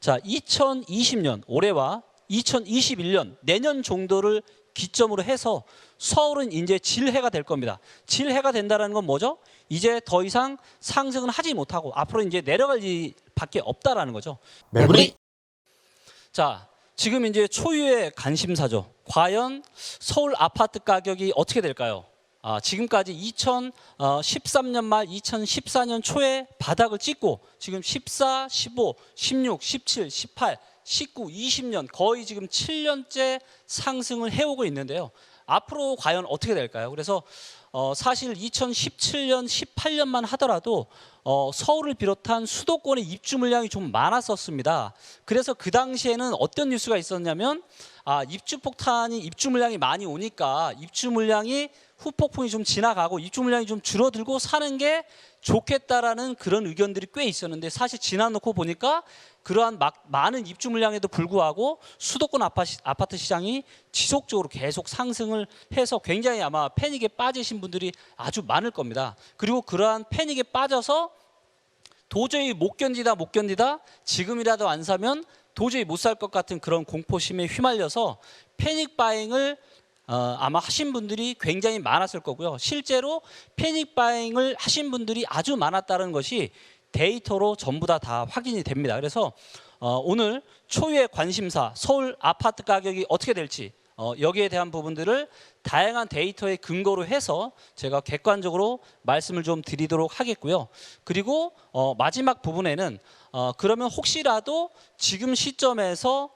자, 2020년 올해와 2021년 내년 정도를 기점으로 해서 서울은 이제 질해가 될 겁니다. 질해가 된다는 건 뭐죠? 이제 더 이상 상승은 하지 못하고 앞으로 이제 내려갈 일밖에 없다라는 거죠. 매물이 자, 지금 이제 초유의 관심사죠. 과연 서울 아파트 가격이 어떻게 될까요? 지금까지 2013년 말 2014년 초에 바닥을 찍고 지금 14, 15, 16, 17, 18, 19, 20년 거의 지금 7년째 상승을 해오고 있는데요. 앞으로 과연 어떻게 될까요? 그래서 사실 2017년, 18년만 하더라도 서울을 비롯한 수도권의 입주 물량이 좀 많았었습니다. 그래서 그 당시에는 어떤 뉴스가 있었냐면 입주 폭탄이 입주 물량이 많이 오니까 입주 물량이 후폭풍이 좀 지나가고 입주 물량이 좀 줄어들고 사는 게 좋겠다라는 그런 의견들이 꽤 있었는데 사실 지나놓고 보니까 그러한 많은 입주 물량에도 불구하고 수도권 아파트 시장이 지속적으로 계속 상승을 해서 굉장히 아마 패닉에 빠지신 분들이 아주 많을 겁니다. 그리고 그러한 패닉에 빠져서 도저히 못 견디다 지금이라도 안 사면 도저히 못 살 것 같은 그런 공포심에 휘말려서 패닉 바잉을 아마 하신 분들이 굉장히 많았을 거고요. 실제로 패닉 바잉을 하신 분들이 아주 많았다는 것이 데이터로 전부 다 확인이 됩니다. 그래서 오늘 초유의 관심사 서울 아파트 가격이 어떻게 될지 여기에 대한 부분들을 다양한 데이터에 근거로 해서 제가 객관적으로 말씀을 좀 드리도록 하겠고요. 그리고 마지막 부분에는 그러면 혹시라도 지금 시점에서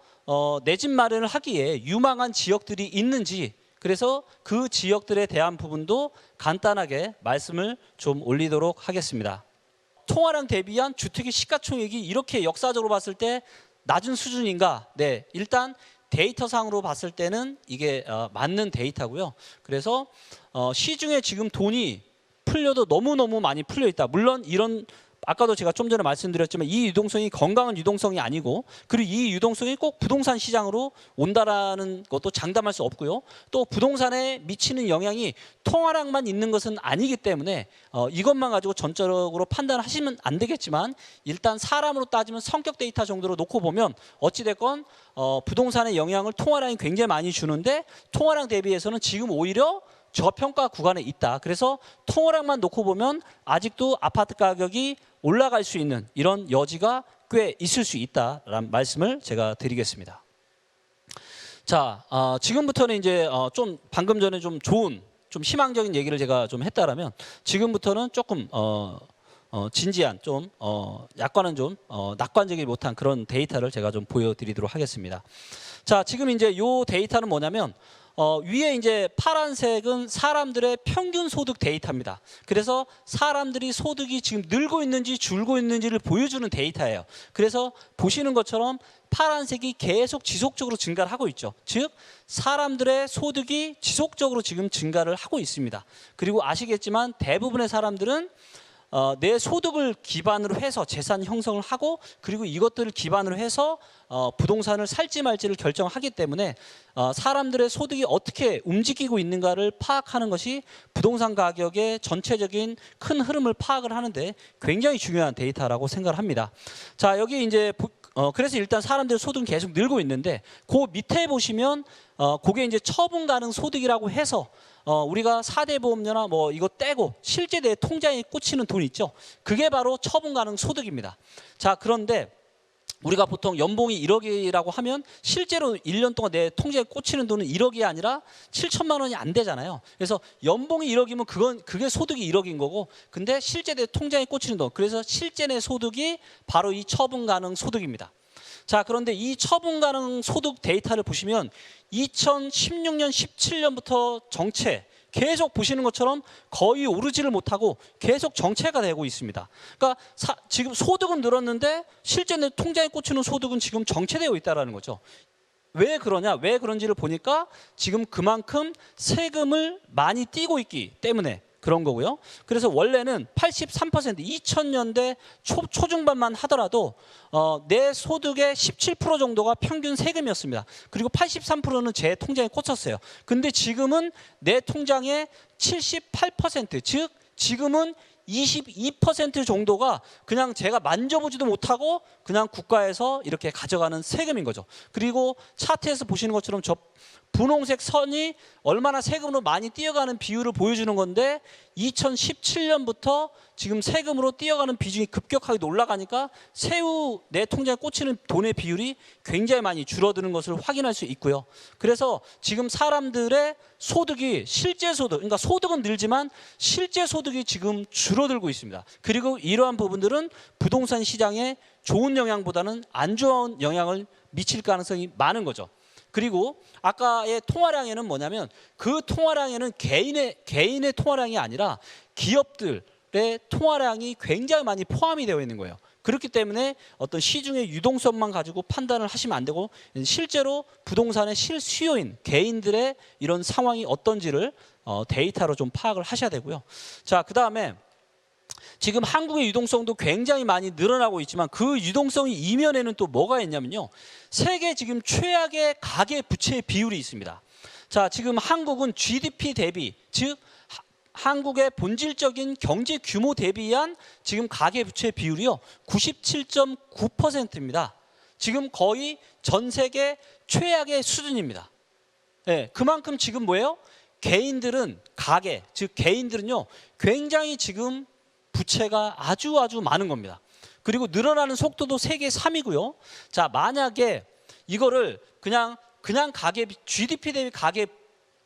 내 집 마련을 하기에 유망한 지역들이 있는지 그래서 그 지역들에 대한 부분도 간단하게 말씀을 좀 올리도록 하겠습니다. 통화량 대비한 주택의 시가총액이 이렇게 역사적으로 봤을 때 낮은 수준인가? 네, 일단 데이터상으로 봤을 때는 이게 맞는 데이터고요. 그래서 시중에 지금 돈이 풀려도 너무너무 많이 풀려 있다. 물론 이런 아까도 제가 좀 전에 말씀드렸지만 이 유동성이 건강한 유동성이 아니고 그리고 이 유동성이 꼭 부동산 시장으로 온다라는 것도 장담할 수 없고요. 또 부동산에 미치는 영향이 통화량만 있는 것은 아니기 때문에 이것만 가지고 전적으로 판단하시면 안 되겠지만 일단 사람으로 따지면 성격 데이터 정도로 놓고 보면 어찌됐건 부동산의 영향을 통화량이 굉장히 많이 주는데 통화량 대비해서는 지금 오히려 저평가 구간에 있다. 그래서 통화량만 놓고 보면 아직도 아파트 가격이 올라갈 수 있는 이런 여지가 꽤 있을 수 있다라는 말씀을 제가 드리겠습니다. 자, 지금부터는 이제 좀 방금 전에 좀 좋은 좀 희망적인 얘기를 제가 좀 했다라면 지금부터는 조금 진지한 좀 약간은 좀 낙관적이지 못한 그런 데이터를 제가 좀 보여드리도록 하겠습니다. 자, 지금 이제 요 데이터는 뭐냐면 위에 이제 파란색은 사람들의 평균 소득 데이터입니다. 그래서 사람들이 소득이 지금 늘고 있는지 줄고 있는지를 보여주는 데이터예요. 그래서 보시는 것처럼 파란색이 계속 지속적으로 증가를 하고 있죠. 즉 사람들의 소득이 지속적으로 지금 증가를 하고 있습니다. 그리고 아시겠지만 대부분의 사람들은 내 소득을 기반으로 해서 재산 형성을 하고 그리고 이것들을 기반으로 해서 부동산을 살지 말지를 결정하기 때문에 사람들의 소득이 어떻게 움직이고 있는가를 파악하는 것이 부동산 가격의 전체적인 큰 흐름을 파악을 하는데 굉장히 중요한 데이터라고 생각을 합니다. 자, 여기 이제 그래서 일단 사람들의 소득은 계속 늘고 있는데 그 밑에 보시면 그게 이제 처분 가능 소득이라고 해서 우리가 4대 보험료나 뭐 이거 떼고 실제 내 통장에 꽂히는 돈 있죠. 그게 바로 처분 가능 소득입니다. 자, 그런데 우리가 보통 연봉이 1억이라고 하면 실제로 1년 동안 내 통장에 꽂히는 돈은 1억이 아니라 7천만 원이 안 되잖아요. 그래서 연봉이 1억이면 그게 소득이 1억인 거고 근데 실제 내 통장에 꽂히는 돈 그래서 실제 내 소득이 바로 이 처분 가능 소득입니다. 자, 그런데 이 처분 가능 소득 데이터를 보시면 2016년, 17년부터 정체 계속 보시는 것처럼 거의 오르지를 못하고 계속 정체가 되고 있습니다. 그러니까 지금 소득은 늘었는데 실제 내 통장에 꽂히는 소득은 지금 정체되어 있다는 거죠. 왜 그러냐? 왜 그런지를 보니까 지금 그만큼 세금을 많이 떼고 있기 때문에 그런 거고요. 그래서 원래는 83% 2000년대 초중반만 하더라도 내 소득의 17% 정도가 평균 세금이었습니다. 그리고 83%는 제 통장에 꽂혔어요. 근데 지금은 내 통장의 78% 즉 지금은 22% 정도가 그냥 제가 만져보지도 못하고 그냥 국가에서 이렇게 가져가는 세금인 거죠. 그리고 차트에서 보시는 것처럼 저 분홍색 선이 얼마나 세금으로 많이 뛰어가는 비율을 보여주는 건데 2017년부터 지금 세금으로 뛰어가는 비중이 급격하게 올라가니까 세후 내 통장에 꽂히는 돈의 비율이 굉장히 많이 줄어드는 것을 확인할 수 있고요. 그래서 지금 사람들의 소득이 실제 소득, 그러니까 소득은 늘지만 실제 소득이 지금 줄어들고 있습니다. 그리고 이러한 부분들은 부동산 시장에 좋은 영향보다는 안 좋은 영향을 미칠 가능성이 많은 거죠. 그리고 아까의 통화량에는 뭐냐면 그 통화량에는 개인의 통화량이 아니라 기업들의 통화량이 굉장히 많이 포함이 되어 있는 거예요. 그렇기 때문에 어떤 시중의 유동성만 가지고 판단을 하시면 안 되고 실제로 부동산의 실수요인 개인들의 이런 상황이 어떤지를 데이터로 좀 파악을 하셔야 되고요. 자, 그다음에 지금 한국의 유동성도 굉장히 많이 늘어나고 있지만 그 유동성이 이면에는 또 뭐가 있냐면요. 세계 지금 최악의 가계 부채 비율이 있습니다. 자, 지금 한국은 GDP 대비, 즉 한국의 본질적인 경제 규모 대비한 지금 가계 부채 비율이요. 97.9%입니다. 지금 거의 전 세계 최악의 수준입니다. 네, 그만큼 지금 뭐예요? 개인들은 가계, 즉 개인들은요. 굉장히 지금 부채가 아주 많은 겁니다. 그리고 늘어나는 속도도 세계 3위고요. 자, 만약에 이거를 그냥 가계 GDP 대비 가계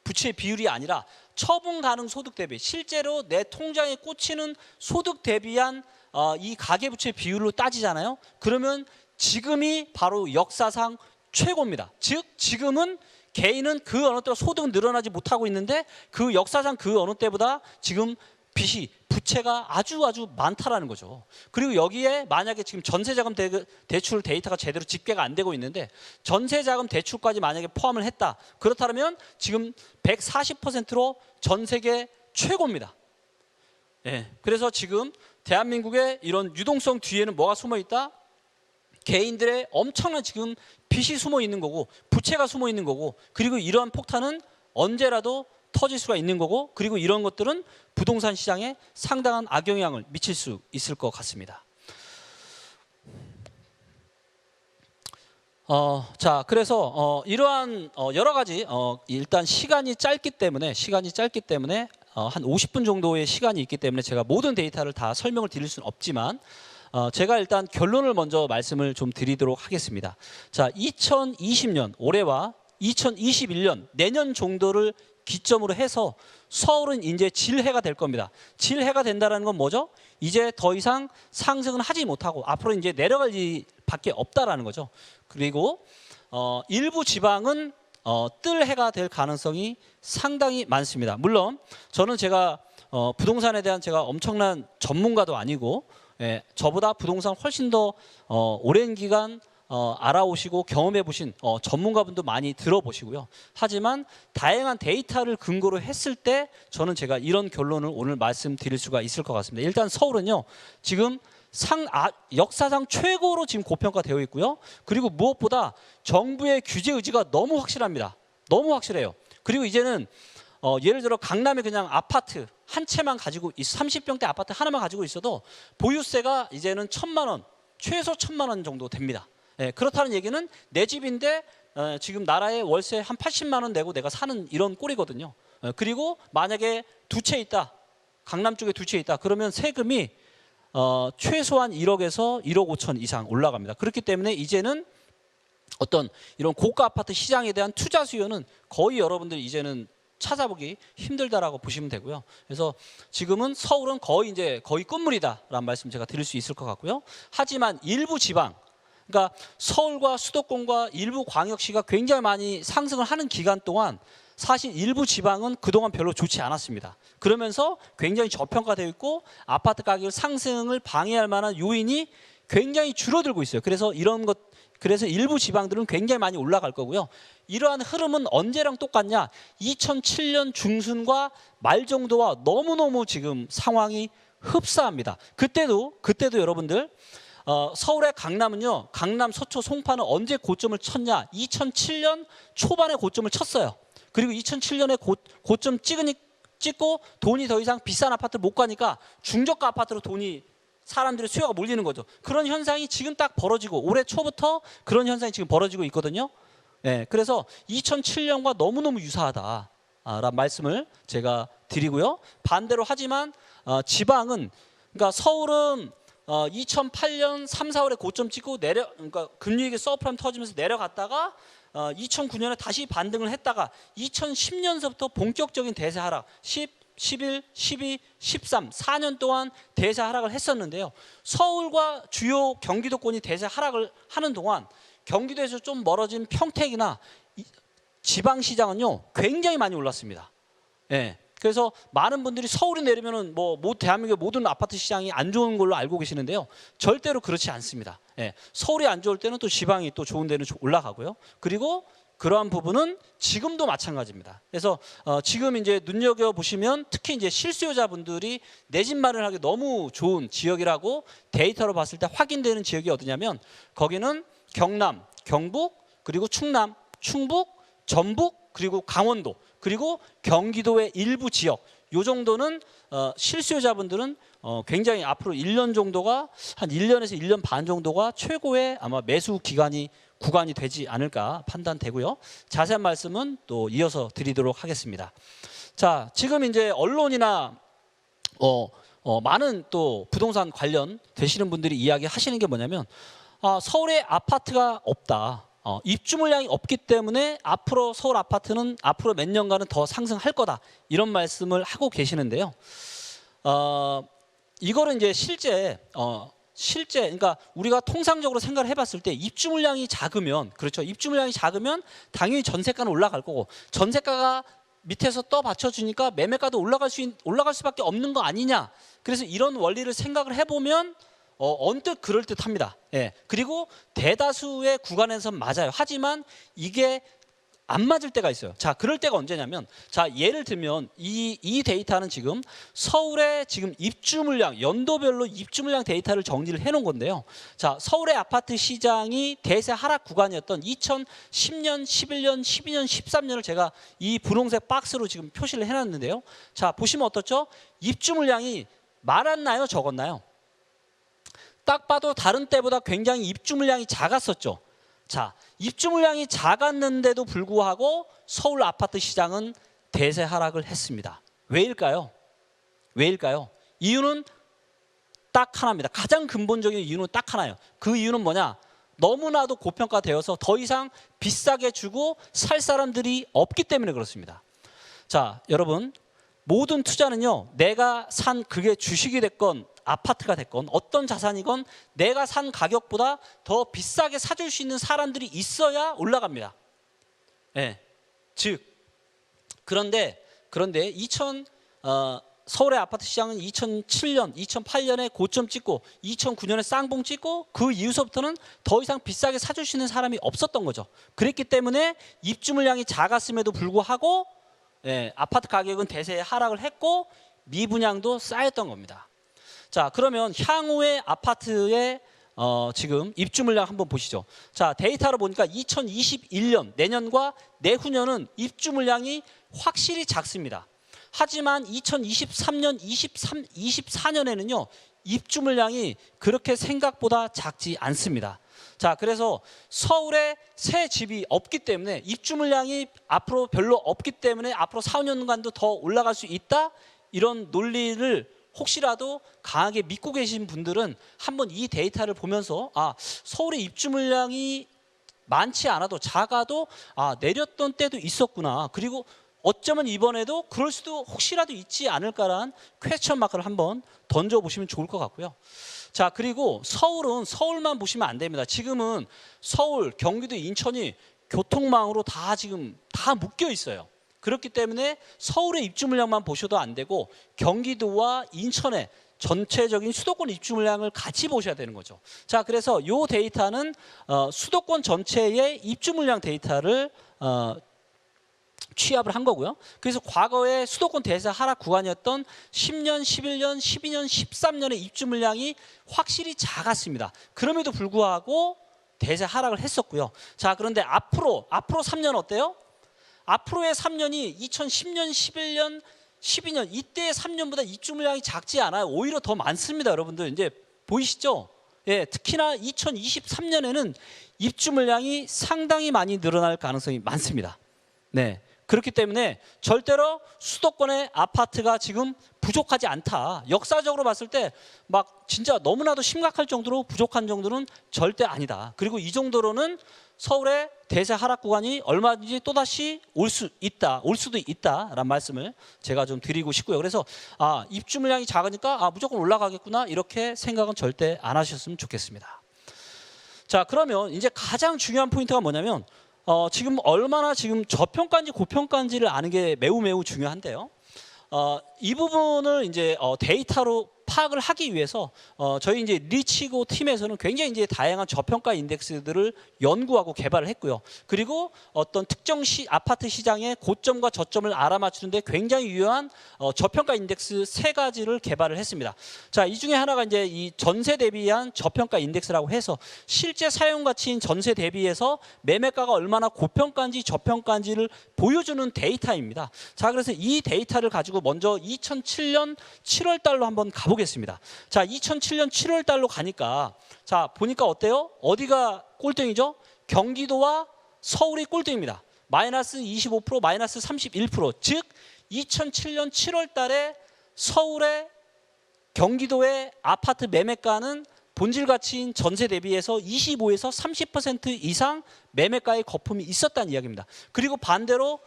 부채 비율이 아니라 처분 가능 소득 대비 실제로 내 통장에 꽂히는 소득 대비한 이 가계 부채 비율로 따지잖아요. 그러면 지금이 바로 역사상 최고입니다. 즉 지금은 개인은 그 어느 때보다 소득은 늘어나지 못하고 있는데 그 역사상 그 어느 때보다 지금 빚이 부채가 아주 많다라는 거죠. 그리고 여기에 만약에 지금 전세자금 대출 데이터가 제대로 집계가 안 되고 있는데 전세자금 대출까지 만약에 포함을 했다. 그렇다면 지금 140%로 전 세계 최고입니다. 네, 그래서 지금 대한민국의 이런 유동성 뒤에는 뭐가 숨어 있다? 개인들의 엄청난 지금 빚이 숨어 있는 거고 부채가 숨어 있는 거고 그리고 이러한 폭탄은 언제라도 터질 수가 있는 거고 그리고 이런 것들은 부동산 시장에 상당한 악영향을 미칠 수 있을 것 같습니다. 자, 그래서 이러한 여러 가지 일단 시간이 짧기 때문에 한 50분 정도의 시간이 있기 때문에 제가 모든 데이터를 다 설명을 드릴 수는 없지만 제가 일단 결론을 먼저 말씀을 좀 드리도록 하겠습니다. 자, 2020년 올해와 2021년 내년 정도를 기점으로 해서 서울은 이제 질해가 될 겁니다. 질해가 된다는 건 뭐죠? 이제 더 이상 상승은 하지 못하고 앞으로 이제 내려갈 일밖에 없다라는 거죠. 그리고 일부 지방은 뜰 해가 될 가능성이 상당히 많습니다. 물론 저는 제가 부동산에 대한 제가 엄청난 전문가도 아니고 저보다 부동산 훨씬 더 오랜 기간 알아오시고 경험해 보신 전문가분도 많이 들어보시고요. 하지만 다양한 데이터를 근거로 했을 때 저는 제가 이런 결론을 오늘 말씀드릴 수가 있을 것 같습니다. 일단 서울은요. 지금 역사상 최고로 지금 고평가되어 있고요. 그리고 무엇보다 정부의 규제 의지가 너무 확실합니다. 너무 확실해요. 그리고 이제는 예를 들어 강남에 그냥 아파트 한 채만 가지고 30평대 아파트 하나만 가지고 있어도 보유세가 이제는 1,000만 원, 최소 1,000만 원 정도 됩니다. 그렇다는 얘기는 내 집인데 지금 나라에 월세 한 80만 원 내고 내가 사는 이런 꼴이거든요. 그리고 만약에 두 채 있다. 강남 쪽에 두 채 있다. 그러면 세금이 최소한 1억에서 1억 5천 이상 올라갑니다. 그렇기 때문에 이제는 어떤 이런 고가 아파트 시장에 대한 투자 수요는 거의 여러분들 이제는 찾아보기 힘들다라고 보시면 되고요. 그래서 지금은 서울은 거의 끝물이다라는 말씀 제가 드릴 수 있을 것 같고요. 하지만 일부 지방 그러니까 서울과 수도권과 일부 광역시가 굉장히 많이 상승을 하는 기간 동안 사실 일부 지방은 그동안 별로 좋지 않았습니다. 그러면서 굉장히 저평가되어 있고 아파트 가격 상승을 방해할 만한 요인이 굉장히 줄어들고 있어요. 그래서 그래서 일부 지방들은 굉장히 많이 올라갈 거고요. 이러한 흐름은 언제랑 똑같냐? 2007년 중순과 말 정도와 너무너무 지금 상황이 흡사합니다. 그때도 여러분들 서울의 강남은요. 강남, 서초, 송파는 언제 고점을 쳤냐? 2007년 초반에 고점을 쳤어요. 그리고 2007년에 고점 찍고 돈이 더 이상 비싼 아파트를 못 가니까 중저가 아파트로 사람들의 수요가 몰리는 거죠. 그런 현상이 지금 딱 벌어지고 올해 초부터 그런 현상이 지금 벌어지고 있거든요. 예, 그래서 2007년과 너무너무 유사하다라는 말씀을 제가 드리고요. 반대로 하지만 지방은 그러니까 서울은 2008년 3, 4월에 고점 찍고 그러니까 금리위기 서프라임 터지면서 내려갔다가 2009년에 다시 반등을 했다가 2010년서부터 본격적인 대세 하락 10, 11, 12, 13, 4년 동안 대세 하락을 했었는데요. 서울과 주요 경기도권이 대세 하락을 하는 동안 경기도에서 좀 멀어진 평택이나 지방시장은요 굉장히 많이 올랐습니다. 예. 그래서 많은 분들이 서울이 내리면은 대한민국의 모든 아파트 시장이 안 좋은 걸로 알고 계시는데요. 절대로 그렇지 않습니다. 예. 서울이 안 좋을 때는 또 지방이 또 좋은 데는 올라가고요. 그리고 그러한 부분은 지금도 마찬가지입니다. 그래서 지금 이제 눈여겨 보시면 특히 이제 실수요자분들이 내 집 마련하기 너무 좋은 지역이라고 데이터로 봤을 때 확인되는 지역이 어디냐면 거기는 경남, 경북, 그리고 충남, 충북, 전북, 그리고 강원도, 그리고 경기도의 일부 지역. 요 정도는 실수요자분들은 굉장히 앞으로 1년 정도가 한 1년에서 1년 반 정도가 최고의 아마 매수 구간이 되지 않을까 판단되고요. 자세한 말씀은 또 이어서 드리도록 하겠습니다. 자, 지금 이제 언론이나 많은 또 부동산 관련 되시는 분들이 이야기하시는 게 뭐냐면 서울에 아파트가 없다. 입주 물량이 없기 때문에 앞으로 서울 아파트는 앞으로 몇 년간은 더 상승할 거다. 이런 말씀을 하고 계시는데요. 이거는 이제 실제 그러니까 우리가 통상적으로 생각을 해봤을 때 입주 물량이 작으면 그렇죠. 입주 물량이 작으면 당연히 전세가는 올라갈 거고 전세가가 밑에서 떠 받쳐주니까 매매가도 올라갈 수밖에 없는 거 아니냐. 그래서 이런 원리를 생각을 해보면 언뜻 그럴 듯합니다. 예. 그리고 대다수의 구간에서 맞아요. 하지만 이게 안 맞을 때가 있어요. 자, 그럴 때가 언제냐면 자, 예를 들면 이 데이터는 지금 서울의 지금 입주 물량 연도별로 입주 물량 데이터를 정리를 해 놓은 건데요. 자, 서울의 아파트 시장이 대세 하락 구간이었던 2010년, 11년, 12년, 13년을 제가 이 분홍색 박스로 지금 표시를 해 놨는데요. 자, 보시면 어떻죠? 입주 물량이 많았나요? 적었나요? 딱 봐도 다른 때보다 굉장히 입주 물량이 작았었죠. 자, 입주 물량이 작았는데도 불구하고 서울 아파트 시장은 대세 하락을 했습니다. 왜일까요? 이유는 딱 하나입니다. 가장 근본적인 이유는 딱 하나예요. 그 이유는 뭐냐? 너무나도 고평가되어서 더 이상 비싸게 주고 살 사람들이 없기 때문에 그렇습니다. 자, 여러분, 모든 투자는요, 내가 산 그게 주식이 됐건 아파트가 됐건 어떤 자산이건 내가 산 가격보다 더 비싸게 사줄 수 있는 사람들이 있어야 올라갑니다. 예. 즉 그런데 서울의 아파트 시장은 2007년, 2008년에 고점 찍고 2009년에 쌍봉 찍고 그 이후서부터는 더 이상 비싸게 사줄 수 있는 사람이 없었던 거죠. 그랬기 때문에 입주 물량이 작았음에도 불구하고 아파트 가격은 대세에 하락을 했고 미분양도 쌓였던 겁니다. 자, 그러면 향후의 아파트의 지금 입주 물량 한번 보시죠. 자, 데이터로 보니까 2021년 내년과 내후년은 입주 물량이 확실히 작습니다. 하지만 2023년, 24년에는요 입주 물량이 그렇게 생각보다 작지 않습니다. 자, 그래서 서울에 새 집이 없기 때문에 입주 물량이 앞으로 별로 없기 때문에 앞으로 4, 5년간도 더 올라갈 수 있다. 이런 논리를 혹시라도 강하게 믿고 계신 분들은 한번 이 데이터를 보면서 서울의 입주 물량이 많지 않아도 작아도 내렸던 때도 있었구나. 그리고 어쩌면 이번에도 그럴 수도 혹시라도 있지 않을까라는 퀘스천 마크를 한번 던져보시면 좋을 것 같고요. 자, 그리고 서울은 서울만 보시면 안 됩니다. 지금은 서울, 경기도, 인천이 교통망으로 지금 다 묶여 있어요. 그렇기 때문에 서울의 입주 물량만 보셔도 안 되고 경기도와 인천의 전체적인 수도권 입주 물량을 같이 보셔야 되는 거죠. 자, 그래서 이 데이터는 수도권 전체의 입주 물량 데이터를 취합을 한 거고요. 그래서 과거에 수도권 대세 하락 구간이었던 10년, 11년, 12년, 13년의 입주 물량이 확실히 작았습니다. 그럼에도 불구하고 대세 하락을 했었고요. 자, 그런데 앞으로 3년 어때요? 앞으로의 3년이 2010년, 11년, 12년 이때 3년보다 입주 물량이 작지 않아요. 오히려 더 많습니다, 여러분들. 이제 보이시죠? 예, 특히나 2023년에는 입주 물량이 상당히 많이 늘어날 가능성이 많습니다. 네. 그렇기 때문에 절대로 수도권의 아파트가 지금 부족하지 않다. 역사적으로 봤을 때 막 진짜 너무나도 심각할 정도로 부족한 정도는 절대 아니다. 그리고 이 정도로는 서울의 대세 하락 구간이 얼마든지 또다시 올 수도 있다라는 말씀을 제가 좀 드리고 싶고요. 그래서 입주 물량이 작으니까 무조건 올라가겠구나 이렇게 생각은 절대 안 하셨으면 좋겠습니다. 자, 그러면 이제 가장 중요한 포인트가 뭐냐면 지금 얼마나 지금 저평가인지 고평가인지를 아는 게 매우 중요한데요. 이 부분을 이제 데이터로 파악을 하기 위해서 저희 이제 리치고 팀에서는 굉장히 이제 다양한 저평가 인덱스들을 연구하고 개발을 했고요. 그리고 어떤 특정 아파트 시장의 고점과 저점을 알아맞추는데 굉장히 유효한 저평가 인덱스 3가지를 개발을 했습니다. 자, 이 중에 하나가 이제 이 전세 대비한 저평가 인덱스라고 해서 실제 사용 가치인 전세 대비해서 매매가가 얼마나 고평가인지 저평가인지를 보여주는 데이터입니다. 자, 그래서 이 데이터를 가지고 먼저 2007년 7월 달로 한번 가보겠습니다. 자, 2007년 7월 달로 가니까 자, 보니까 어때요? 어디가 꼴등이죠? 경기도와 서울이 꼴등입니다. 마이너스 25%, 마이너스 31%. 즉 2007년 7월 달에 서울의 경기도의 아파트 매매가는 본질 가치인 전세 대비해서 25에서 30% 이상 매매가의 거품이 있었다는 이야기입니다. 그리고 반대로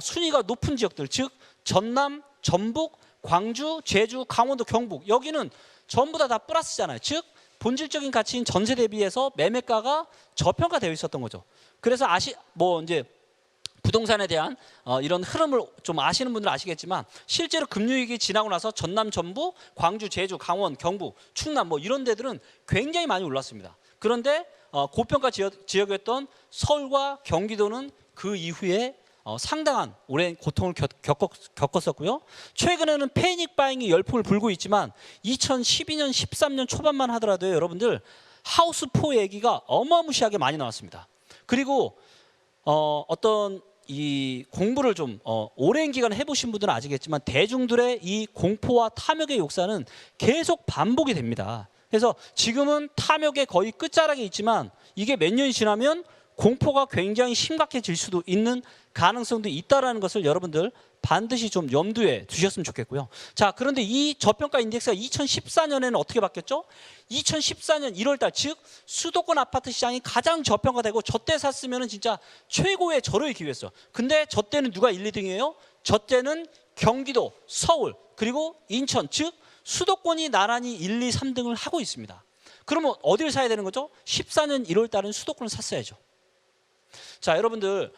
순위가 높은 지역들, 즉 전남, 전북, 광주, 제주, 강원도, 경북 여기는 전부 다 플러스잖아요. 즉 본질적인 가치인 전세 대비해서 매매가가 저평가되어 있었던 거죠. 그래서 이제 부동산에 대한 이런 흐름을 좀 아시는 분들은 아시겠지만 실제로 금융위기 지나고 나서 전남, 전북, 광주, 제주, 강원, 경북, 충남 이런 데들은 굉장히 많이 올랐습니다. 그런데 고평가 지역이었던 서울과 경기도는 그 이후에 상당한 오랜 고통을 겪었었고요. 최근에는 패닉 바잉이 열풍을 불고 있지만 2012년, 13년 초반만 하더라도 여러분들 하우스4 얘기가 어마무시하게 많이 나왔습니다. 그리고 어떤 이 공부를 좀 오랜 기간 해보신 분들은 아시겠지만 대중들의 이 공포와 탐욕의 욕사는 계속 반복이 됩니다. 그래서 지금은 탐욕의 거의 끝자락에 있지만 이게 몇 년이 지나면 공포가 굉장히 심각해질 수도 있는 가능성도 있다는 것을 여러분들 반드시 좀 염두에 두셨으면 좋겠고요. 자, 그런데 이 저평가 인덱스가 2014년에는 어떻게 바뀌었죠? 2014년 1월 달, 즉 수도권 아파트 시장이 가장 저평가되고 저때 샀으면 진짜 최고의 절호의 기회였어. 근데 저때는 누가 1, 2등이에요? 저때는 경기도, 서울, 그리고 인천, 즉 수도권이 나란히 1, 2, 3등을 하고 있습니다. 그러면 어디를 사야 되는 거죠? 14년 1월 달은 수도권을 샀어야죠. 자, 여러분들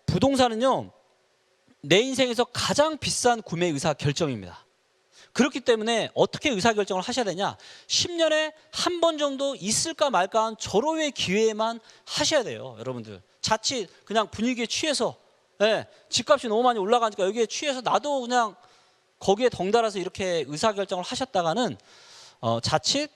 부동산은요 내 인생에서 가장 비싼 구매 의사 결정입니다. 그렇기 때문에 어떻게 의사 결정을 하셔야 되냐? 10년에 한 번 정도 있을까 말까 한 절호의 기회에만 하셔야 돼요. 여러분들 자칫 그냥 분위기에 취해서 집값이 너무 많이 올라가니까 여기에 취해서 나도 그냥 거기에 덩달아서 이렇게 의사 결정을 하셨다가는 자칫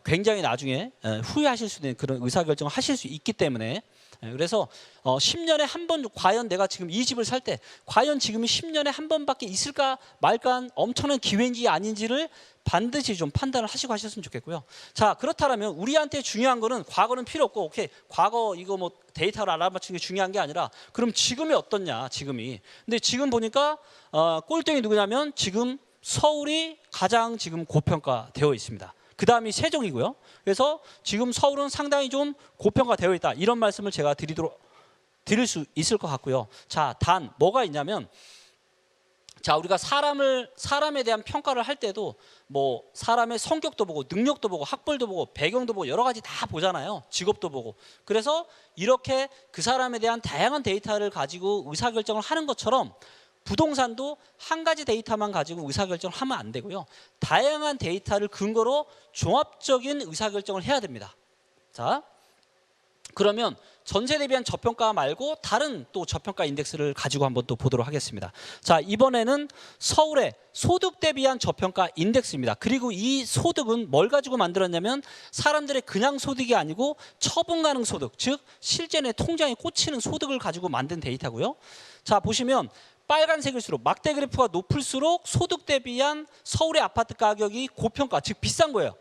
굉장히 나중에 후회하실 수 있는 그런 의사 결정을 하실 수 있기 때문에 그래서 10년에 한 번 과연 내가 지금 이 집을 살 때 과연 지금이 10년에 한 번밖에 있을까 말까 한 엄청난 기회인지 아닌지를 반드시 좀 판단을 하시고 하셨으면 좋겠고요. 자, 그렇다면 우리한테 중요한 거는 과거는 필요 없고 오케이 과거 이거 데이터를 알아맞추는 게 중요한 게 아니라 그럼 지금이 어떻냐 지금이. 근데 지금 보니까 꼴등이 누구냐면 지금 서울이 가장 지금 고평가되어 있습니다. 그 다음이 세종이고요. 그래서 지금 서울은 상당히 좀 고평가되어 있다. 이런 말씀을 제가 드릴 수 있을 것 같고요. 자, 단 뭐가 있냐면 자, 우리가 사람에 대한 평가를 할 때도 사람의 성격도 보고 능력도 보고 학벌도 보고 배경도 보고 여러 가지 다 보잖아요. 직업도 보고. 그래서 이렇게 그 사람에 대한 다양한 데이터를 가지고 의사결정을 하는 것처럼 부동산도 한 가지 데이터만 가지고 의사결정을 하면 안 되고요. 다양한 데이터를 근거로 종합적인 의사결정을 해야 됩니다. 자, 그러면 전세 대비한 저평가 말고 다른 또 저평가 인덱스를 가지고 한번 또 보도록 하겠습니다. 자, 이번에는 서울의 소득 대비한 저평가 인덱스입니다. 그리고 이 소득은 뭘 가지고 만들었냐면 사람들의 그냥 소득이 아니고 처분 가능 소득, 즉 실제 내 통장에 꽂히는 소득을 가지고 만든 데이터고요. 자, 보시면 빨간색일수록 막대 그래프가 높을수록 소득 대비한 서울의 아파트 가격이 고평가, 즉 비싼 거예요.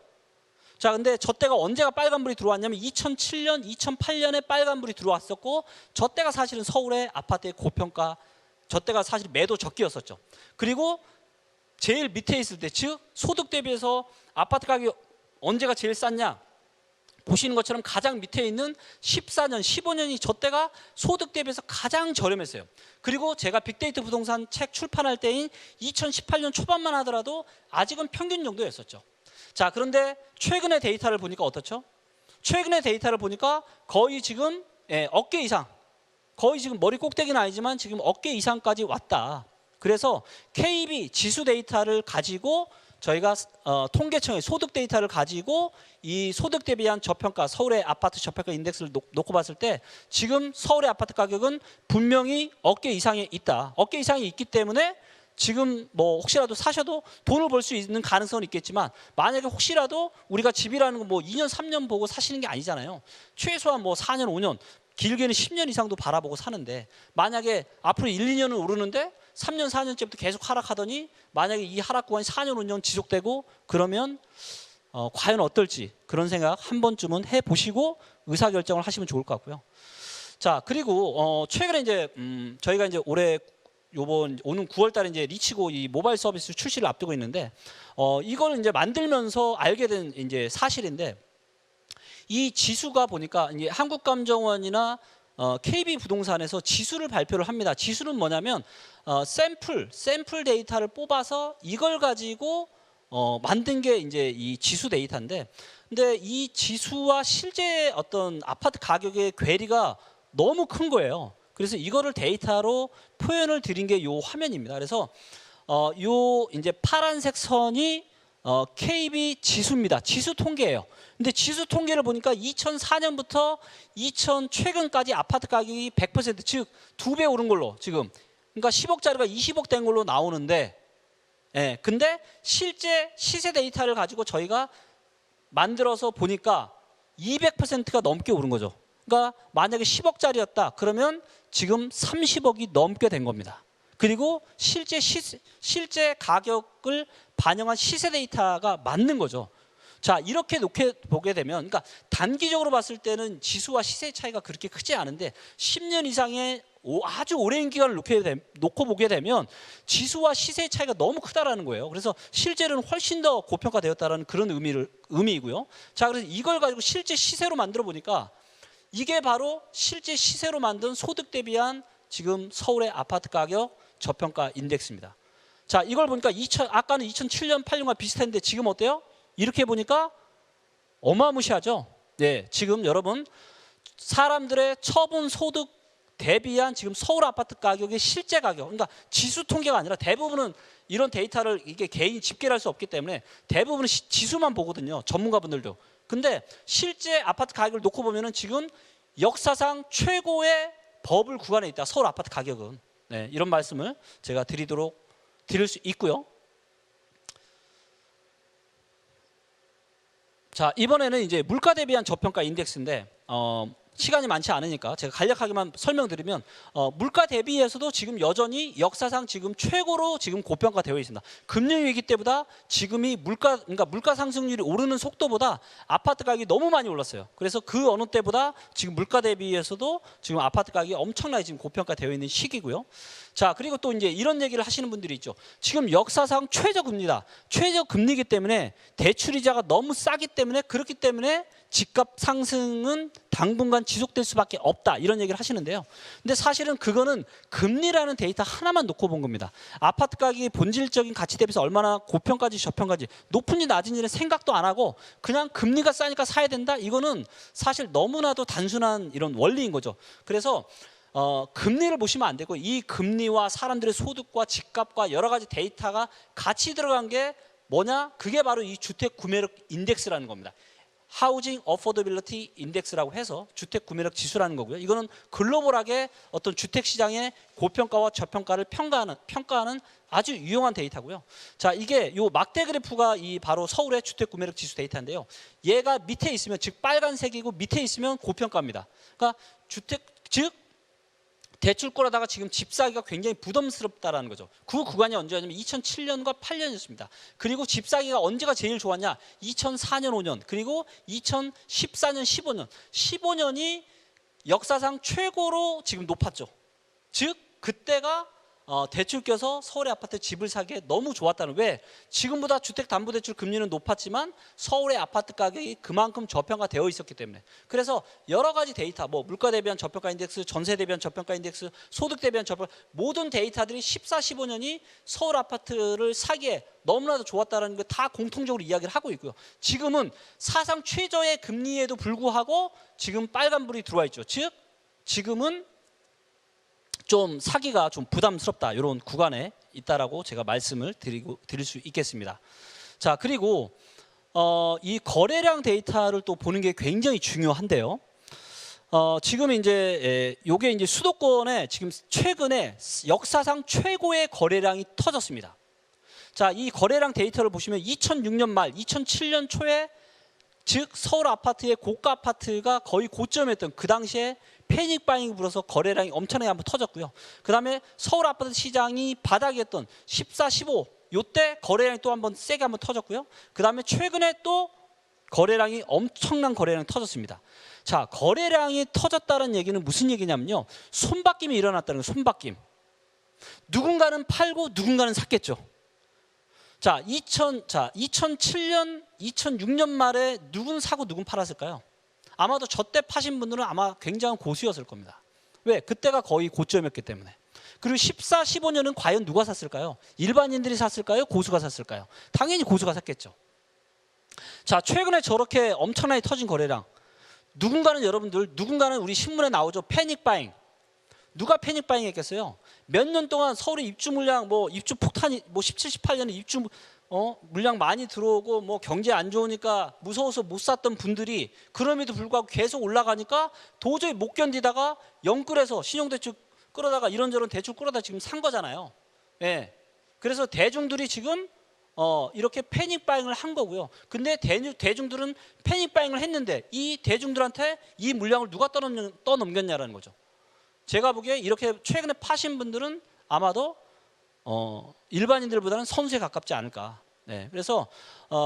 자, 근데 저 때가 언제가 빨간불이 들어왔냐면 2007년, 2008년에 빨간불이 들어왔었고, 저 때가 사실은 서울의 아파트의 고평가, 저 때가 사실 매도 적기였었죠. 그리고 제일 밑에 있을 때, 즉 소득 대비해서 아파트 가격이 언제가 제일 쌌냐? 보시는 것처럼 가장 밑에 있는 14년, 15년이 저 때가 소득 대비해서 가장 저렴했어요. 그리고 제가 빅데이터 부동산 책 출판할 때인 2018년 초반만 하더라도 아직은 평균 정도였었죠. 자, 그런데 최근의 데이터를 보니까 어떻죠? 최근의 데이터를 보니까 거의 지금 어깨 이상, 거의 지금 머리 꼭대기는 아니지만 지금 어깨 이상까지 왔다. 그래서 KB 지수 데이터를 가지고 저희가 통계청의 소득 데이터를 가지고 이 소득 대비한 저평가, 서울의 아파트 저평가 인덱스를 놓고 봤을 때 지금 서울의 아파트 가격은 분명히 어깨 이상에 있다. 어깨 이상이 있기 때문에 지금 뭐 혹시라도 사셔도 돈을 벌 수 있는 가능성은 있겠지만, 만약에 혹시라도 우리가 집이라는 건 뭐 2년 3년 보고 사시는 게 아니잖아요. 최소한 뭐 4년 5년, 길게는 10년 이상도 바라보고 사는데, 만약에 앞으로 1, 2년은 오르는데 3년 4년째부터 계속 하락하더니 만약에 이 하락 구간이 4년 5년 지속되고 그러면 과연 어떨지, 그런 생각 한 번쯤은 해보시고 의사결정을 하시면 좋을 것 같고요. 자, 그리고 최근에 이제 저희가 이제 올해 오는 9월달에 이제 리치고 이 모바일 서비스 출시를 앞두고 있는데, 이걸 이제 만들면서 알게 된 이제 사실인데, 이 지수가 보니까 이제 한국감정원이나 KB 부동산에서 지수를 발표를 합니다. 지수는 뭐냐면 샘플 데이터를 뽑아서 이걸 가지고 만든 게 이제 이 지수 데이터인데, 근데 이 지수와 실제 어떤 아파트 가격의 괴리가 너무 큰 거예요. 그래서 이거를 데이터로 표현을 드린 게 이 화면입니다. 그래서 요 이제 파란색 선이 KB 지수입니다. 지수 통계예요. 근데 지수 통계를 보니까 2004년부터 2000 최근까지 아파트 가격이 100%, 즉 2배 오른 걸로 지금, 그러니까 10억짜리가 20억 된 걸로 나오는데, 근데 실제 시세 데이터를 가지고 저희가 만들어서 보니까 200%가 넘게 오른 거죠. 그러니까 만약에 10억짜리였다 그러면 지금 30억이 넘게 된 겁니다. 그리고 실제 가격을 반영한 시세 데이터가 맞는 거죠. 자, 이렇게 보게 되면, 그러니까 단기적으로 봤을 때는 지수와 시세 차이가 그렇게 크지 않은데 10년 이상의 아주 오랜 기간을 놓고 보게 되면 지수와 시세 차이가 너무 크다라는 거예요. 그래서 실제로는 훨씬 더 고평가되었다라는 그런 의미이고요. 자, 그래서 이걸 가지고 실제 시세로 만들어 보니까 이게 바로 실제 시세로 만든 소득 대비한 지금 서울의 아파트 가격 저평가 인덱스입니다. 자, 이걸 보니까 아까는 2007년 8년과 비슷했는데 지금 어때요? 이렇게 보니까 어마무시하죠. 네, 지금 여러분 사람들의 처분 소득 대비한 지금 서울 아파트 가격의 실제 가격, 그러니까 지수 통계가 아니라 대부분은 이런 데이터를 이게 개인이 집계를 할 수 없기 때문에 대부분은 지수만 보거든요. 전문가분들도. 근데 실제 아파트 가격을 놓고 보면은 지금 역사상 최고의 버블 구간에 있다. 서울 아파트 가격은. 네, 이런 말씀을 제가 드릴 수 있고요. 자, 이번에는 이제 물가 대비한 저평가 인덱스인데 시간이 많지 않으니까 제가 간략하게만 설명드리면 물가 대비해서도 지금 여전히 역사상 지금 최고로 지금 고평가되어 있습니다. 금융 위기 때보다 지금이 그러니까 물가 상승률이 오르는 속도보다 아파트 가격이 너무 많이 올랐어요. 그래서 그 어느 때보다 지금 물가 대비해서도 지금 아파트 가격이 엄청나게 지금 고평가되어 있는 시기고요. 자, 그리고 또 이제 이런 얘기를 하시는 분들이 있죠. 지금 역사상 최저금리다. 최저금리이기 때문에 대출이자가 너무 싸기 때문에, 그렇기 때문에 집값 상승은 당분간 지속될 수밖에 없다, 이런 얘기를 하시는데요. 근데 사실은 그거는 금리라는 데이터 하나만 놓고 본 겁니다. 아파트 가격이 본질적인 가치 대비해서 얼마나 고평가지 저평가지, 높은지 낮은지는 생각도 안 하고 그냥 금리가 싸니까 사야 된다, 이거는 사실 너무나도 단순한 이런 원리인 거죠. 그래서 금리를 보시면 안 되고, 이 금리와 사람들의 소득과 집값과 여러 가지 데이터가 같이 들어간 게 뭐냐? 그게 바로 이 주택 구매력 인덱스라는 겁니다. 하우징 어포더빌리티 인덱스라고 해서 주택 구매력 지수라는 거고요. 이거는 글로벌하게 어떤 주택 시장의 고평가와 저평가를 평가하는 아주 유용한 데이터고요. 자, 이게 요 막대 그래프가 이 바로 서울의 주택 구매력 지수 데이터인데요. 얘가 밑에 있으면, 즉 빨간색이고 밑에 있으면 고평가입니다. 그러니까 즉 대출 끌어다가 지금 집 사기가 굉장히 부담스럽다라는 거죠. 그 구간이 언제였냐면 2007년과 8년이었습니다. 그리고 집 사기가 언제가 제일 좋았냐? 2004년, 5년, 그리고 2014년, 15년. 15년이 역사상 최고로 지금 높았죠. 즉 그때가 대출 껴서 서울의 아파트 집을 사기에 너무 좋았다는. 왜? 지금보다 주택담보대출 금리는 높았지만 서울의 아파트 가격이 그만큼 저평가되어 있었기 때문에. 그래서 여러 가지 데이터, 뭐 물가 대비한 저평가 인덱스, 전세 대비한 저평가 인덱스, 소득 대비한 저평가, 모든 데이터들이 14, 15년이 서울 아파트를 사기에 너무나도 좋았다는 거 다 공통적으로 이야기를 하고 있고요. 지금은 사상 최저의 금리에도 불구하고 지금 빨간불이 들어와 있죠. 즉 지금은 좀 사기가 좀 부담스럽다, 이런 구간에 있다라고 제가 말씀을 드릴 수 있겠습니다. 자, 그리고 이 거래량 데이터를 또 보는 게 굉장히 중요한데요. 지금 이제 요게 이제 수도권에 지금 최근에 역사상 최고의 거래량이 터졌습니다. 자, 이 거래량 데이터를 보시면 2006년 말, 2007년 초에, 즉 서울 아파트의 고가 아파트가 거의 고점이었던 그 당시에 패닉 바잉이 불어서 거래량이 엄청나게 한번 터졌고요. 그 다음에 서울 아파트 시장이 바닥이었던 14, 15 요때 거래량이 또 한번 세게 한번 터졌고요. 그 다음에 최근에 또 거래량이 엄청난 거래량이 터졌습니다. 자, 거래량이 터졌다는 얘기는 무슨 얘기냐면요, 손바뀜이 일어났다는 거예요. 손바뀜. 누군가는 팔고 누군가는 샀겠죠. 자, 2007년, 2006년 말에 누군 사고 누군 팔았을까요? 아마도 저때 파신 분들은 아마 굉장한 고수였을 겁니다. 왜? 그때가 거의 고점이었기 때문에. 그리고 14, 15년은 과연 누가 샀을까요? 일반인들이 샀을까요? 고수가 샀을까요? 당연히 고수가 샀겠죠. 자, 최근에 저렇게 엄청나게 터진 거래량, 누군가는 여러분들, 누군가는 우리 신문에 나오죠. 패닉 바잉. 누가 패닉 바잉 했겠어요? 몇 년 동안 서울의 입주 물량, 뭐 입주 폭탄이, 뭐 17, 18년에 입주 물량 많이 들어오고 뭐 경제 안 좋으니까 무서워서 못 샀던 분들이 그럼에도 불구하고 계속 올라가니까 도저히 못 견디다가 영끌해서 신용대출 끌어다가 이런저런 대출 끌어다 지금 산 거잖아요. 예. 그래서 대중들이 지금 이렇게 패닉 바잉을 한 거고요. 근데 대중들은 패닉 바잉을 했는데 이 대중들한테 이 물량을 누가 떠넘겼냐라는 거죠. 제가 보기에 이렇게 최근에 파신 분들은 아마도 일반인들보다는 선수에 가깝지 않을까. 네, 그래서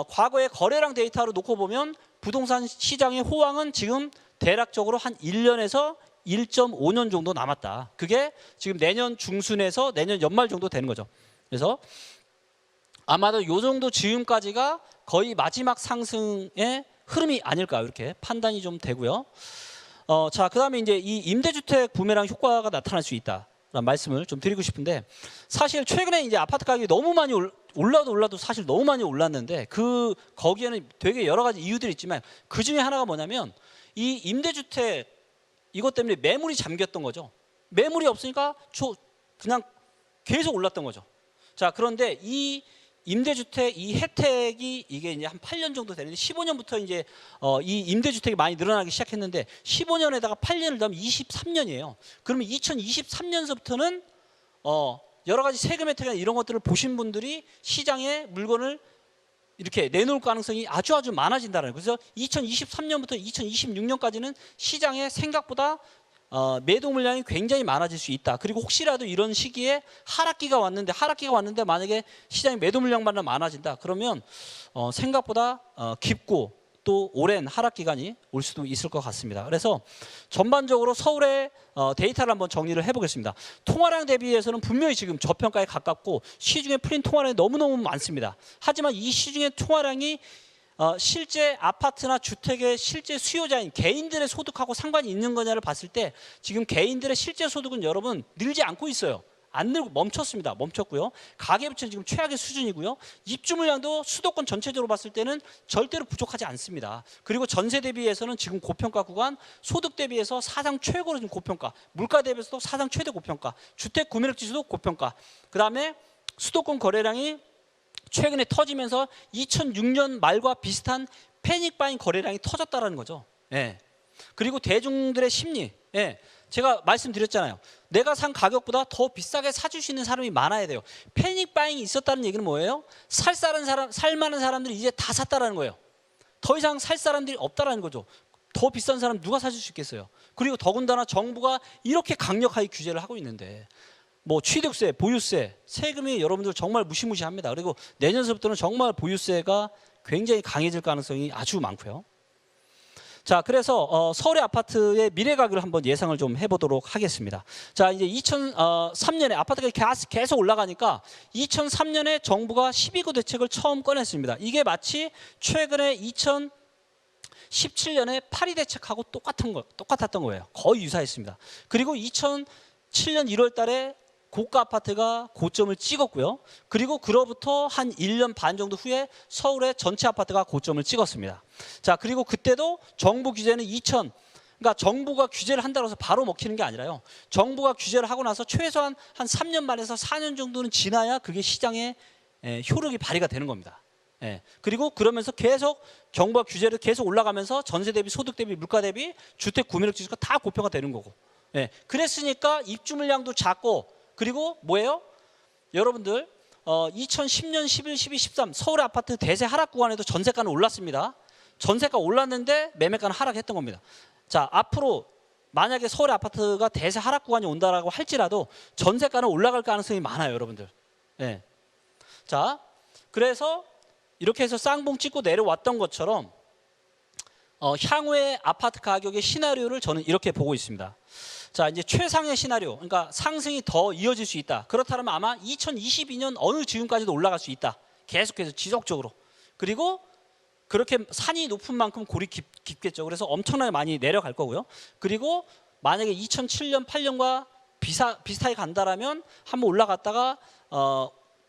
과거의 거래량 데이터로 놓고 보면 부동산 시장의 호황은 지금 대략적으로 한 1년에서 1.5년 정도 남았다. 그게 지금 내년 중순에서 내년 연말 정도 되는 거죠. 그래서 아마도 이 정도 지금까지가 거의 마지막 상승의 흐름이 아닐까, 이렇게 판단이 좀 되고요. 자, 그다음에 이제 이 임대주택 부메랑 효과가 나타날 수 있다. 라는 말씀을 좀 드리고 싶은데, 사실 최근에 이제 아파트 가격이 너무 많이 올라도 사실 너무 많이 올랐는데 거기에는 되게 여러 가지 이유들이 있지만 그 중에 하나가 뭐냐면 이 임대주택 이것 때문에 매물이 잠겼던 거죠. 매물이 없으니까 그냥 계속 올랐던 거죠. 자, 그런데 이 임대주택 이 혜택이 이게 이제 한 8년 정도 되는데 15년부터 이제 이 임대주택이 많이 늘어나기 시작했는데 15년에다가 8년을 더하면 23년이에요. 그러면 2023년서부터는 여러 가지 세금 혜택이나 이런 것들을 보신 분들이 시장에 물건을 이렇게 내놓을 가능성이 아주 많아진다는 거예요. 그래서 2023년부터 2026년까지는 시장에 생각보다 매도 물량이 굉장히 많아질 수 있다. 그리고 혹시라도 이런 시기에 하락기가 왔는데 만약에 시장에 매도 물량만 많아진다. 그러면 생각보다 깊고 또 오랜 하락 기간이 올 수도 있을 것 같습니다. 그래서 전반적으로 서울의 데이터를 한번 정리를 해보겠습니다. 통화량 대비해서는 분명히 지금 저평가에 가깝고 시중에 풀린 통화량이 너무너무 많습니다. 하지만 이 시중의 통화량이 실제 아파트나 주택의 실제 수요자인 개인들의 소득하고 상관이 있는 거냐를 봤을 때 지금 개인들의 실제 소득은 여러분 늘지 않고 있어요. 안 늘고 멈췄고요. 가계부채는 지금 최악의 수준이고요. 입주 물량도 수도권 전체적으로 봤을 때는 절대로 부족하지 않습니다. 그리고 전세 대비해서는 지금 고평가 구간, 소득 대비해서 사상 최고로 지금 고평가, 물가 대비해서도 사상 최대 고평가, 주택 구매력 지수도 고평가. 그 다음에 수도권 거래량이 최근에 터지면서 2006년 말과 비슷한 패닉 바잉 거래량이 터졌다라는 거죠. 예. 그리고 대중들의 심리, 예. 제가 말씀드렸잖아요. 내가 산 가격보다 더 비싸게 사주시는 사람이 많아야 돼요. 패닉 바잉이 있었다는 얘기는 뭐예요? 살 만한 사람들이 이제 다 샀다라는 거예요. 더 이상 살 사람들이 없다라는 거죠. 더 비싼 사람 누가 사줄 수 있겠어요? 그리고 더군다나 정부가 이렇게 강력하게 규제를 하고 있는데 뭐 취득세, 보유세, 세금이 여러분들 정말 무시무시합니다. 그리고 내년서부터는 정말 보유세가 굉장히 강해질 가능성이 아주 많고요. 자, 그래서 서울의 아파트의 미래 가격을 한번 예상을 좀 해보도록 하겠습니다. 자, 이제 2003년에 아파트가 계속 올라가니까 2003년에 정부가 12구 대책을 처음 꺼냈습니다. 이게 마치 최근에 2017년에 파리 대책하고 똑같았던 거예요. 거의 유사했습니다. 그리고 2007년 1월 달에 고가 아파트가 고점을 찍었고요. 그리고 그로부터 한 1년 반 정도 후에 서울의 전체 아파트가 고점을 찍었습니다. 자, 그리고 그때도 정부 규제는 그러니까 정부가 규제를 한다고 해서 바로 먹히는 게 아니라요. 정부가 규제를 하고 나서 최소한 한 3년 반에서 4년 정도는 지나야 그게 시장에 효력이 발휘가 되는 겁니다. 그리고 그러면서 계속 정부가 규제를 계속 올라가면서 전세 대비 소득 대비 물가 대비 주택 구매력 지수가 다 고평가 되는 거고. 그랬으니까 입주 물량도 작고 그리고 뭐예요? 여러분들 2010년 11, 12, 13 서울의 아파트 대세 하락 구간에도 전세가는 올랐습니다. 전세가 올랐는데 매매가는 하락했던 겁니다. 자, 앞으로 만약에 서울의 아파트가 대세 하락 구간이 온다라고 할지라도 전세가는 올라갈 가능성이 많아요, 여러분들. 자, 그래서 이렇게 해서 쌍봉 찍고 내려왔던 것처럼 향후의 아파트 가격의 시나리오를 저는 이렇게 보고 있습니다. 자, 이제 최상의 시나리오, 그러니까 상승이 더 이어질 수 있다. 그렇다면 아마 2022년 어느 지금까지도 올라갈 수 있다. 계속해서 지속적으로. 그리고 그렇게 산이 높은 만큼 골이 깊겠죠. 그래서 엄청나게 많이 내려갈 거고요. 그리고 만약에 2007년, 8년과 비슷하게 간다라면 한번 올라갔다가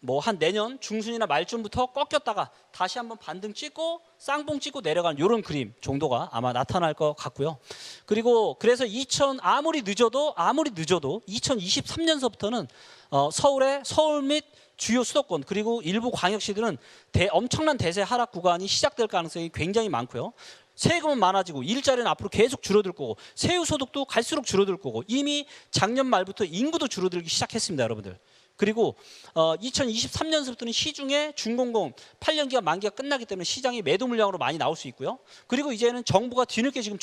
뭐 한 내년 중순이나 말쯤부터 꺾였다가 다시 한번 반등 찍고 쌍봉 찍고 내려가는 이런 그림 정도가 아마 나타날 것 같고요. 그리고 그래서 아무리 늦어도 2023년서부터는 서울 및 주요 수도권 그리고 일부 광역시들은 엄청난 대세 하락 구간이 시작될 가능성이 굉장히 많고요. 세금은 많아지고 일자리는 앞으로 계속 줄어들 거고 세후 소득도 갈수록 줄어들 거고 이미 작년 말부터 인구도 줄어들기 시작했습니다, 여러분들. 그리고 2023년서부터는 시중에 준공공 8년기가 만기가 끝나기 때문에 시장이 매도 물량으로 많이 나올 수 있고요. 그리고 이제는 정부가 뒤늦게 지금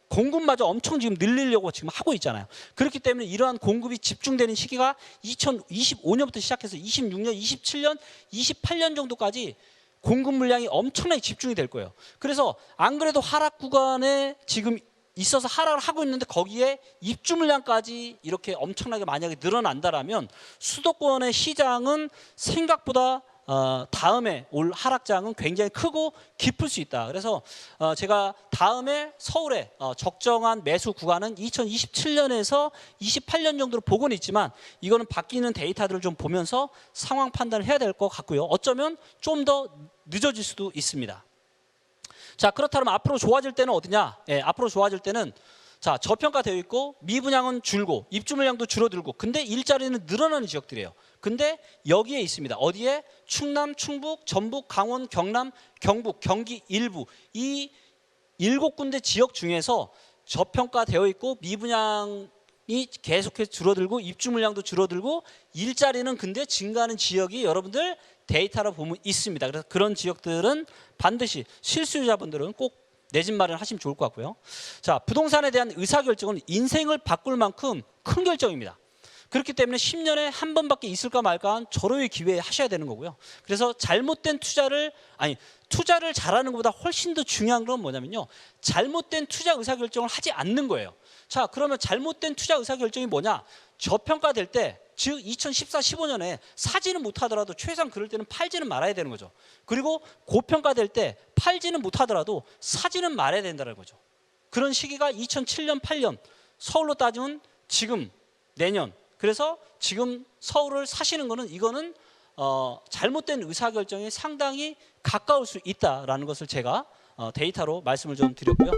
공급마저 엄청 지금 늘리려고 지금 하고 있잖아요. 그렇기 때문에 이러한 공급이 집중되는 시기가 2025년부터 시작해서 26년, 27년, 28년 정도까지 공급 물량이 엄청나게 집중이 될 거예요. 그래서 안 그래도 하락 구간에 지금 있어서 하락을 하고 있는데 거기에 입주 물량까지 이렇게 엄청나게 만약에 늘어난다라면 수도권의 시장은 생각보다 다음에 올 하락장은 굉장히 크고 깊을 수 있다. 그래서 제가 다음에 서울의 적정한 매수 구간은 2027년에서 28년 정도로 보고는 있지만 이거는 바뀌는 데이터들을 좀 보면서 상황 판단을 해야 될 것 같고요. 어쩌면 좀 더 늦어질 수도 있습니다. 자, 그렇다면 앞으로 좋아질 때는 어디냐? 앞으로 좋아질 때는 자, 저평가되어 있고 미분양은 줄고 입주 물량도 줄어들고 근데 일자리는 늘어나는 지역들이에요. 근데 여기에 있습니다. 어디에? 충남, 충북, 전북, 강원, 경남, 경북, 경기 일부 이 7군데 지역 중에서 저평가되어 있고 미분양이 계속해서 줄어들고 입주 물량도 줄어들고 일자리는 근데 증가하는 지역이 여러분들 데이터로 보면 있습니다. 그래서 그런 지역들은 반드시 실수요자분들은 꼭 내 집 마련하시면 좋을 것 같고요. 자, 부동산에 대한 의사결정은 인생을 바꿀 만큼 큰 결정입니다. 그렇기 때문에 10년에 한 번밖에 있을까 말까 한 절호의 기회에 하셔야 되는 거고요. 그래서 잘못된 투자를 잘하는 것보다 훨씬 더 중요한 건 뭐냐면요. 잘못된 투자 의사결정을 하지 않는 거예요. 자, 그러면 잘못된 투자 의사결정이 뭐냐? 저평가될 때 즉 2014, 15년에 사지는 못하더라도 최소한 그럴 때는 팔지는 말아야 되는 거죠. 그리고 고평가될 때 팔지는 못하더라도 사지는 말아야 된다는 거죠. 그런 시기가 2007년, 8년 서울로 따지면 지금 내년. 그래서 지금 서울을 사시는 거는 이거는 잘못된 의사결정에 상당히 가까울 수 있다라는 것을 제가 데이터로 말씀을 좀 드렸고요.